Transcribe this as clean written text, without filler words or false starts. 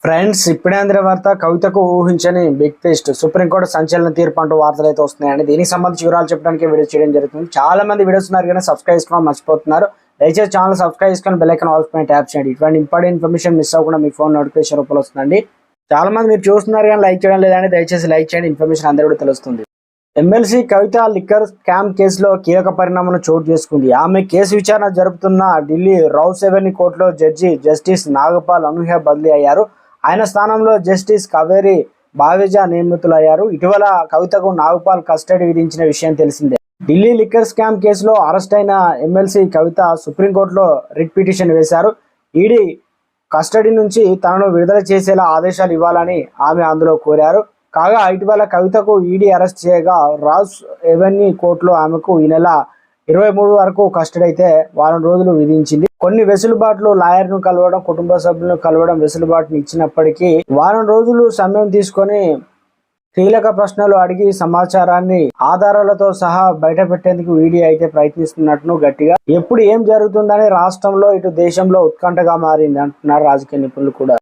Friends, ఇప్పుడే అందిన వార్త కవితకు ఊహించని బిగ్ ట్విస్ట్. సుప్రీంకోర్టు సంచలన తీర్పు అంటూ వార్తలు అయితే వస్తున్నాయండి. దీనికి సంబంధించి వివరాలు చెప్పడానికి వీడియో చేయడం జరుగుతుంది. చాలా మంది వీడియోస్ ఉన్నారు కానీ సబ్స్క్రైబ్ చేసుకోవడం మర్చిపోతున్నారు. దయచేసి ఛానల్ సబ్స్క్రైబ్ చేసుకొని బెల్ ఐకాన్ ఆల్ పైన ట్యాప్ చేయండి. ఇటువంటి ఇంపార్టెంట్ ఇన్ఫర్మేషన్ మిస్ అవ్వకుండా మీ ఫోన్ నోటిఫికేషన్ రూపంలో వస్తుందండి. చాలా మంది మీరు చూస్తున్నారు కానీ లైక్ చేయడం లేదని, దయచేసి లైక్ చేయండి. ఇన్ఫర్మేషన్ అందరూ కూడా తెలుస్తుంది. ఎమ్మెల్సీ కవిత లిక్కర్ స్కామ్ కేసులో కీలక పరిణామం చోటు చేసుకుంది. ఆమె కేసు విచారణ జరుపుతున్న ఢిల్లీ రౌస్ ఎవెన్యూ కోర్టులో జస్టిస్ నాగపాల్ అనూహ్య బదిలీ అయ్యారు. ఆయన స్థానంలో జస్టిస్ కావేరి బావేజా నియమితులయ్యారు. ఇటీవల కవితకు నాగపాల్ కస్టడీ విధించిన విషయం తెలిసిందే. ఢిల్లీ లిక్కర్ స్కామ్ కేసులో అరెస్ట్ అయిన ఎమ్మెల్సీ కవిత సుప్రీంకోర్టులో రిట్ పిటిషన్ వేశారు. ఈడీ కస్టడీ నుంచి తనను విడుదల చేసేలా ఆదేశాలు ఇవ్వాలని ఆమె అందులో కోరారు. కాగా ఇటీవల కవితకు ఈడీ అరెస్ట్ చేయగా రాస్ ఎవెన్యూ కోర్టులో ఆమెకు ఈ నెల 23 వరకు కస్టడీ అయితే వారం రోజులు విధించింది. కొన్ని వెసులుబాట్లు లాయర్ను కలవడం, కుటుంబ సభ్యులను కలవడం వెసులుబాటును ఇచ్చినప్పటికీ వారం రోజులు సమయం తీసుకొని కీలక ప్రశ్నలు అడిగి సమాచారాన్ని ఆధారాలతో సహా బయట పెట్టేందుకు ఈడీ అయితే ప్రయత్నిస్తున్నట్టు గట్టిగా ఎప్పుడు ఏం జరుగుతుందని రాష్ట్రంలో ఇటు దేశంలో ఉత్కంఠగా మారింది అంటున్నారు రాజకీయ నిపుణులు కూడా.